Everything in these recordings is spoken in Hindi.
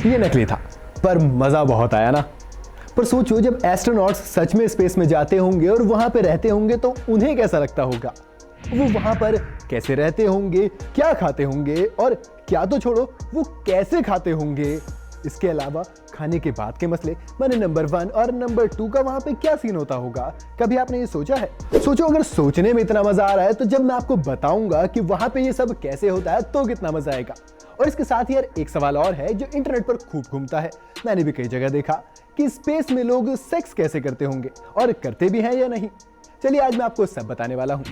ये नकली था, पर मजा बहुत आया ना। पर सोचो, जब एस्ट्रोनॉट्स सच में स्पेस में जाते होंगे और वहां पे रहते होंगे तो उन्हें कैसा लगता होगा। वो वहां पर कैसे रहते होंगे, क्या खाते होंगे, और क्या तो छोड़ो वो कैसे खाते होंगे। इसके अलावा खाने के बाद के मसले, माने नंबर 1 और नंबर 2 का वहां पे क्या सीन होता होगा। कभी आपने ये सोचा है? सोचो, अगर सोचने में इतना मजा आ रहा है तो जब मैं आपको बताऊंगा कि वहां पे ये सब कैसे होता है तो कितना मजा आएगा। और इसके साथ ही यार एक सवाल और है जो इंटरनेट पर खूब घूमता है, मैंने भी कई जगह देखा, कि स्पेस में लोग सेक्स कैसे करते होंगे और करते भी हैं या नहीं। चलिए आज मैं आपको सब बताने वाला हूं।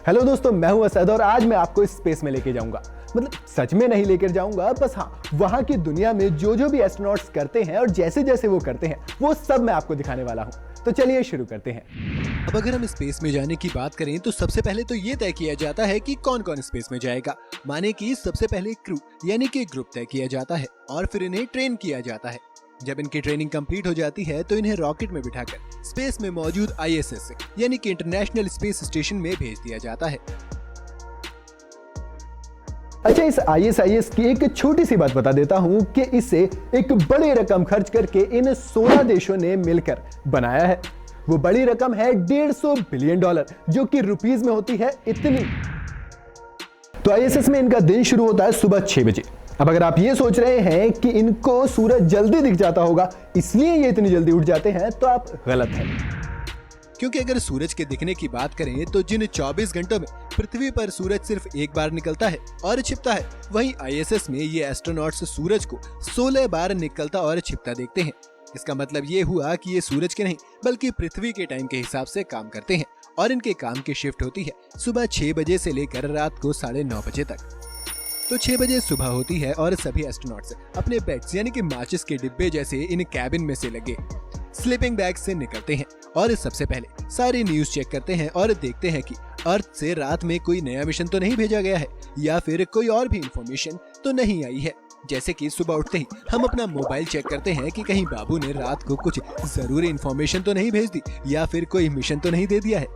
हेलो दोस्तों, मैं हूं असद और आज मैं आपको इस स्पेस में लेके जाऊंगा। मतलब सच में नहीं लेकर जाऊंगा, बस हाँ, वहां की दुनिया में जो भी एस्ट्रोनॉट्स करते हैं और जैसे जैसे वो करते हैं वो सब मैं आपको दिखाने वाला हूं। तो चलिए शुरू करते हैं। अब अगर हम स्पेस में जाने की बात करें तो सबसे पहले तो ये तय किया जाता है कि कौन कौन स्पेस में जाएगा। माने कि सबसे पहले क्रू यानी कि ग्रुप तय किया जाता है और फिर इन्हें ट्रेन किया जाता है। जब इनकी ट्रेनिंग कंप्लीट हो जाती है तो इन्हें रॉकेट में बिठाकर स्पेस में मौजूद ISS यानी कि इंटरनेशनल स्पेस स्टेशन में भेज दिया जाता है। अच्छा, इस ISS की एक छोटी सी बात बता देता हूं कि इसे एक बड़ी रकम खर्च करके इन 16 देशों ने मिलकर बनाया है। वो बड़ी रकम है $150 बिलियन, जो कि रुपीस में होती है इतनी। तो ISS में इनका दिन शुरू होता है सुबह 6 बजे। अब अगर आप ये सोच रहे हैं कि इनको सूरज जल्दी दिख जाता होगा इसलिए ये इतनी जल्दी उठ जाते हैं, तो आप गलत हैं। क्योंकि अगर सूरज के दिखने की बात करें तो जिन 24 घंटों में पृथ्वी पर सूरज सिर्फ एक बार निकलता है और छिपता है, वहीं ISS में ये एस्ट्रोनॉट्स सूरज को 16 बार निकलता और छिपता देखते हैं। इसका मतलब ये हुआ कि ये सूरज के नहीं बल्कि पृथ्वी के टाइम के हिसाब से काम करते हैं और इनके काम की शिफ्ट होती है सुबह 6 बजे से लेकर रात को 9:30 बजे तक। तो 6 बजे सुबह होती है और सभी एस्ट्रोनॉट्स अपने पेट्स यानी कि माचिस के डिब्बे जैसे इन कैबिन में से लगे स्लीपिंग बैग से निकलते हैं और सबसे पहले सारी न्यूज चेक करते हैं और देखते हैं कि अर्थ से रात में कोई नया मिशन तो नहीं भेजा गया है या फिर कोई और भी इंफॉर्मेशन तो नहीं आई है। जैसे कि सुबह उठते ही हम अपना मोबाइल चेक करते हैं कि कहीं बाबू ने रात को कुछ जरूरी इंफॉर्मेशन तो नहीं भेज दी या फिर कोई मिशन तो नहीं दे दिया है।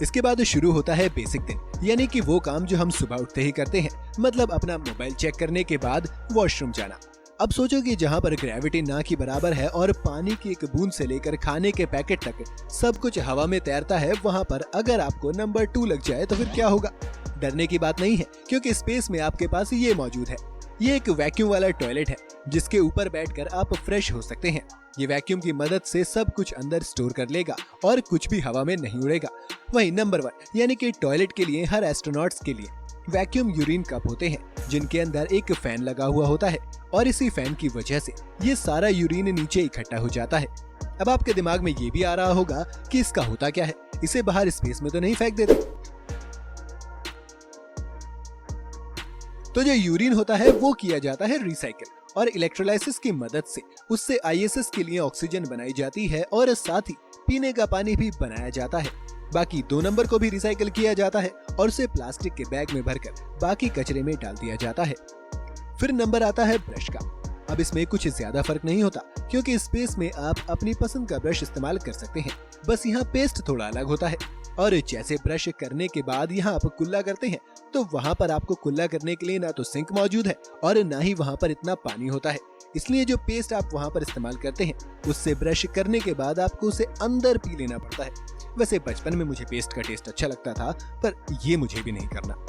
इसके बाद शुरू होता है बेसिक दिन, यानी कि वो काम जो हम सुबह उठते ही करते हैं, मतलब अपना मोबाइल चेक करने के बाद वॉशरूम जाना। अब सोचो कि जहाँ पर ग्रेविटी ना की बराबर है और पानी की एक बूंद से लेकर खाने के पैकेट तक सब कुछ हवा में तैरता है, वहाँ पर अगर आपको नंबर 2 लग जाए तो फिर क्या होगा। डरने की बात नहीं है, क्योंकि स्पेस में आपके पास ये मौजूद है। ये एक वैक्यूम वाला टॉयलेट है जिसके ऊपर बैठकर आप फ्रेश हो सकते हैं। ये वैक्यूम की मदद से सब कुछ अंदर स्टोर कर लेगा और कुछ भी हवा में नहीं उड़ेगा। वहीं नंबर 1 यानी कि टॉयलेट के लिए हर एस्ट्रोनॉट्स के लिए वैक्यूम यूरिन कप होते हैं जिनके अंदर एक फैन लगा हुआ होता है और इसी फैन की वजह से ये सारा यूरिन नीचे इकट्ठा हो जाता है। अब आपके दिमाग में ये भी आ रहा होगा कि इसका होता क्या है, इसे बाहर स्पेस में तो नहीं फेंक देते। तो जो यूरिन होता है वो किया जाता है रिसाइकिल और इलेक्ट्रोलाइसिस की मदद से उससे ISS के लिए ऑक्सीजन बनाई जाती है और साथ ही पीने का पानी भी बनाया जाता है। बाकी 2 नंबर को भी रिसाइकिल किया जाता है और उसे प्लास्टिक के बैग में भरकर बाकी कचरे में डाल दिया जाता है। फिर नंबर आता है ब्रश का। अब इसमें कुछ ज्यादा फर्क नहीं होता क्योंकि स्पेस में आप अपनी पसंद का ब्रश इस्तेमाल कर सकते हैं, बस यहाँ पेस्ट थोड़ा अलग होता है। और जैसे ब्रश करने के बाद यहाँ आप कुल्ला करते हैं तो वहाँ पर आपको कुल्ला करने के लिए ना तो सिंक मौजूद है और ना ही वहाँ पर इतना पानी होता है, इसलिए जो पेस्ट आप वहाँ पर इस्तेमाल करते हैं उससे ब्रश करने के बाद आपको उसे अंदर पी लेना पड़ता है। वैसे बचपन में मुझे पेस्ट का टेस्ट अच्छा लगता था, पर ये मुझे भी नहीं करना।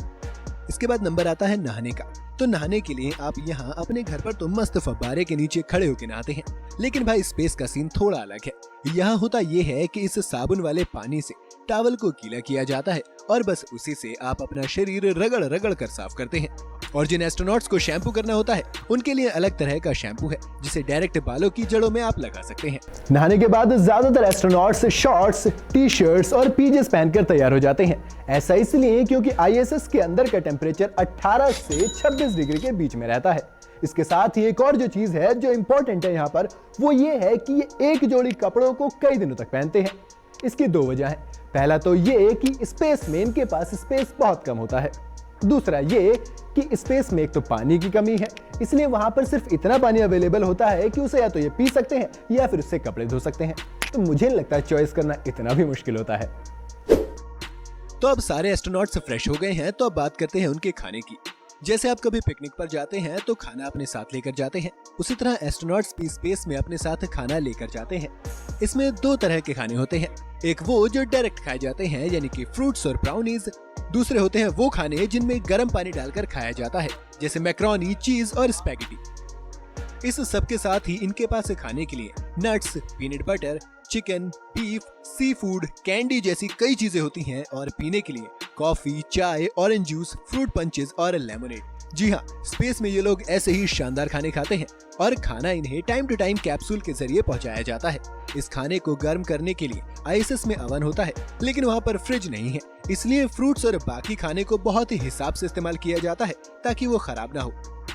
इसके बाद नंबर आता है नहाने का। तो नहाने के लिए आप यहाँ अपने घर पर तो मस्त फव्वारे के नीचे खड़े होकर नहाते हैं, लेकिन भाई स्पेस का सीन थोड़ा अलग है। यहाँ होता ये है कि इस साबुन वाले पानी से टॉवल को गीला किया जाता है और बस उसी से आप अपना शरीर रगड़ रगड़ कर साफ करते हैं। और जिन एस्ट्रोनॉट्स को शैम्पू करना होता है उनके लिए अलग तरह का शैम्पू है जिसे डायरेक्ट बालों की जड़ों में आप लगा सकते हैं। नहाने के बाद ज्यादातर एस्ट्रोनॉट्स शॉर्ट्स, टी-शर्ट्स और पीजेस पहनकर तैयार हो जाते हैं। ऐसा इसलिए क्योंकि ISS के अंदर का टेम्परेचर 18 से 26 डिग्री के बीच में रहता है। इसके साथ ही एक और जो चीज है जो इंपॉर्टेंट है यहाँ पर, वो ये है कि ये एक जोड़ी कपड़ों को कई दिनों तक पहनते हैं। इसकी 2 वजह है। पहला तो ये कि स्पेस में इनके पास स्पेस बहुत कम होता है। दूसरा ये कि स्पेस में एक तो पानी की कमी है, इसलिए वहां पर सिर्फ इतना पानी अवेलेबल होता है कि उसे या तो ये पी सकते हैं या फिर उससे कपड़े धो सकते हैं। तो मुझे लगता है चॉइस करना इतना भी मुश्किल होता है। तो अब सारे एस्ट्रोनॉट्स फ्रेश हो गए हैं, तो अब बात करते हैं उनके खाने की। जैसे आप कभी पिकनिक पर जाते हैं तो खाना अपने साथ लेकर जाते हैं, उसी तरह एस्ट्रोनॉट्स भी स्पेस में अपने साथ खाना लेकर जाते हैं। इसमें दो तरह के खाने होते हैं, एक वो जो डायरेक्ट खाए जाते हैं यानी कि फ्रूट्स और ब्राउनीज, दूसरे होते हैं वो खाने जिनमें गर्म पानी डालकर खाया जाता है जैसे मैक्रोनी, चीज और स्पैगेटी। इस सब के साथ ही इनके पास खाने के लिए nuts, peanut butter, chicken, beef, sea food, candy जैसी कई चीजें होती हैं और पीने के लिए कॉफी, चाय, ऑरेंज जूस, फ्रूट पंचेस और लेमोनेड। जी हाँ, स्पेस में ये लोग ऐसे ही शानदार खाने खाते हैं और खाना इन्हें टाइम टू टाइम कैप्सूल के जरिए पहुंचाया जाता है। इस खाने को गर्म करने के लिए आईएसएस में ओवन होता है, लेकिन वहाँ पर फ्रिज नहीं है, इसलिए फ्रूट्स और बाकी खाने को बहुत ही हिसाब से इस्तेमाल किया जाता है ताकि वो खराब ना हो।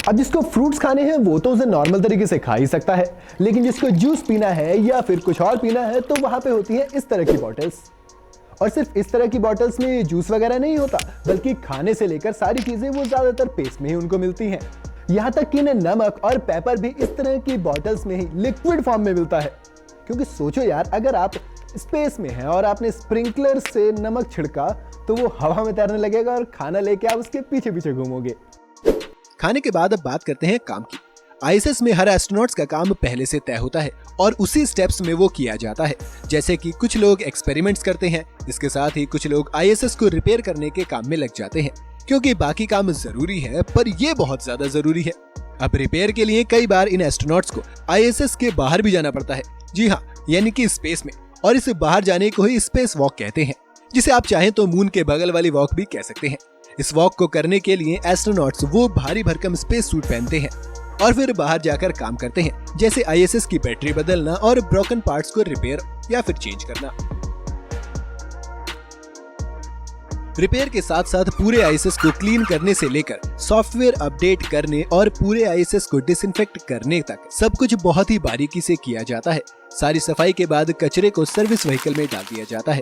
अब जिसको फ्रूट्स खाने हैं वो तो उसे नॉर्मल तरीके से खा ही सकता है, लेकिन जिसको जूस पीना है या फिर कुछ और पीना है तो वहां पे होती है इस तरह की बॉटल्स। और सिर्फ इस तरह की बॉटल्स में जूस वगैरह नहीं होता, बल्कि खाने से लेकर सारी चीजें वो ज्यादातर पेस्ट में ही उनको मिलती हैं। यहाँ तक कि इन्हें नमक और पेपर भी इस तरह की बॉटल्स में ही लिक्विड फॉर्म में मिलता है। क्योंकि सोचो यार, अगर आप स्पेस में हैं और आपने स्प्रिंकलर से नमक छिड़का तो वो हवा में तैरने लगेगा और खाना लेके आप उसके पीछे पीछे घूमोगे। खाने के बाद अब बात करते हैं काम की। आईएसएस में हर एस्ट्रोनॉट्स का काम पहले से तय होता है और उसी स्टेप्स में वो किया जाता है। जैसे कि कुछ लोग एक्सपेरिमेंट्स करते हैं, इसके साथ ही कुछ लोग आईएसएस को रिपेयर करने के काम में लग जाते हैं, क्योंकि बाकी काम जरूरी है पर ये बहुत ज्यादा जरूरी है। अब रिपेयर के लिए कई बार इन एस्ट्रोनॉट्स को आईएसएस के बाहर भी जाना पड़ता है। जी हाँ, यानी कि स्पेस में, और इसे बाहर जाने को ही स्पेस वॉक कहते हैं, जिसे आप चाहें तो मून के बगल वाली वॉक भी कह सकते हैं। इस वॉक को करने के लिए एस्ट्रोनॉट्स वो भारी भरकम स्पेस सूट पहनते हैं और फिर बाहर जाकर काम करते हैं, जैसे आईएसएस की बैटरी बदलना और ब्रोकन पार्ट्स को रिपेयर या फिर चेंज करना। रिपेयर के साथ साथ पूरे आईएसएस को क्लीन करने से लेकर सॉफ्टवेयर अपडेट करने और पूरे आईएसएस को डिसइंफेक्ट करने तक सब कुछ बहुत ही बारीकी से किया जाता है। सारी सफाई के बाद कचरे को सर्विस व्हीकल में डाल दिया जाता है।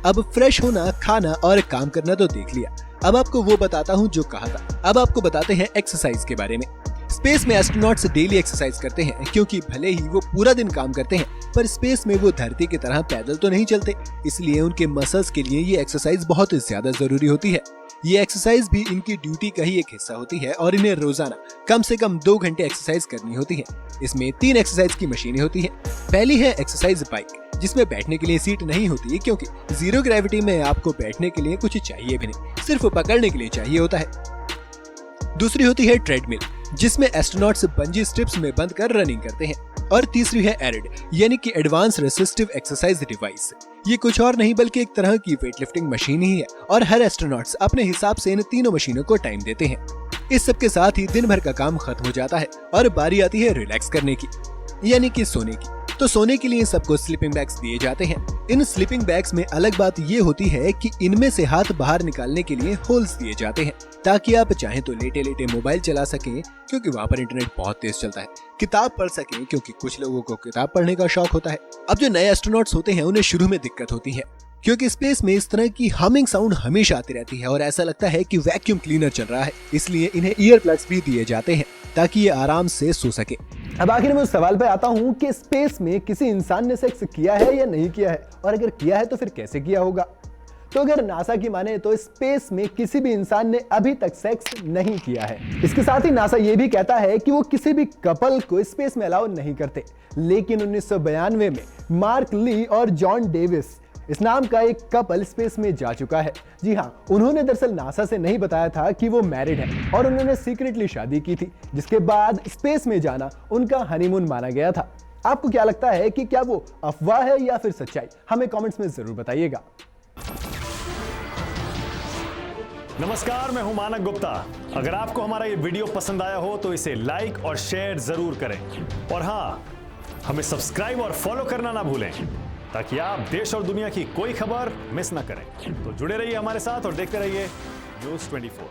अब फ्रेश होना, खाना और काम करना तो देख लिया, अब आपको वो बताता हूँ जो कहा था। अब आपको बताते हैं एक्सरसाइज के बारे में। स्पेस में एस्ट्रोनॉट्स डेली एक्सरसाइज करते हैं, क्योंकि भले ही वो पूरा दिन काम करते हैं पर स्पेस में वो धरती की तरह पैदल तो नहीं चलते, इसलिए उनके मसल्स के लिए ये एक्सरसाइज बहुत ज्यादा जरूरी होती है। ये एक्सरसाइज भी इनकी ड्यूटी का ही एक हिस्सा होती है और इन्हें रोजाना कम से कम 2 घंटे एक्सरसाइज करनी होती है। इसमें 3 एक्सरसाइज की मशीनें होती हैं। पहली है एक्सरसाइज बाइक, जिसमें बैठने के लिए सीट नहीं होती, क्योंकि जीरो ग्रेविटी में आपको बैठने के लिए कुछ चाहिए भी नहीं, सिर्फ पकड़ने के लिए चाहिए होता है। दूसरी होती है ट्रेडमिल, जिसमें एस्ट्रोनॉट्स बंजी स्ट्रिप्स में बंद कर रनिंग करते हैं। और तीसरी है एरिड, यानी कि एडवांस रेसिस्टिव एक्सरसाइज डिवाइस। ये कुछ और नहीं बल्कि एक तरह की वेटलिफ्टिंग मशीन ही है और हर एस्ट्रोनॉट्स अपने हिसाब से इन तीनों मशीनों को टाइम देते हैं। इस सब के साथ ही दिन भर का काम खत्म हो जाता है और बारी आती है रिलैक्स करने की, यानी कि सोने की। तो सोने के लिए सबको स्लीपिंग बैग्स दिए जाते हैं। इन स्लीपिंग बैग्स में अलग बात ये होती है कि इनमें से हाथ बाहर निकालने के लिए होल्स दिए जाते हैं, ताकि आप चाहें तो लेटे लेटे मोबाइल चला सकें, क्योंकि वहाँ पर इंटरनेट बहुत तेज चलता है, किताब पढ़ सकें, क्योंकि कुछ लोगों को किताब पढ़ने का शौक होता है। अब जो नए एस्ट्रोनॉट्स होते हैं उन्हें शुरू में दिक्कत होती है, क्योंकि स्पेस में इस तरह की हमिंग साउंड हमेशा आती रहती है और ऐसा लगता है कि वैक्यूम क्लीनर चल रहा है, इसलिए इन्हें ईयर प्लग्स भी दिए जाते हैं ताकि ये आराम से सो सके। अब आखिर में उस सवाल पे आता हूँ कि स्पेस में किसी इंसान ने सेक्स किया है या नहीं किया है, और अगर किया है तो फिर कैसे किया होगा। तो अगर नासा की माने तो स्पेस में किसी भी इंसान ने अभी तक सेक्स नहीं किया है। इसके साथ ही नासा ये भी कहता है कि वो किसी भी कपल को स्पेस में अलाउ नहीं करते, लेकिन 1992 में मार्क ली और जॉन डेविस इस नाम का एक कपल स्पेस में जा चुका है। जी हाँ, उन्होंने दरअसल नासा से नहीं बताया था कि वो मैरिड है और उन्होंने सीक्रेटली शादी की थी, जिसके बाद स्पेस में जाना उनका हनीमून माना गया था। आपको क्या लगता है कि क्या वो अफवाह है या फिर सच्चाई? हमें कमेंट्स में जरूर बताइएगा। नमस्कार, मैं हूं मानक गुप्ता। अगर आपको हमारा ये वीडियो पसंद आया हो तो इसे लाइक और शेयर जरूर करें, और हाँ, हमें सब्सक्राइब और फॉलो करना ना भूलें, ताकि आप देश और दुनिया की कोई खबर मिस ना करें। तो जुड़े रहिए हमारे साथ और देखते रहिए न्यूज़ 24।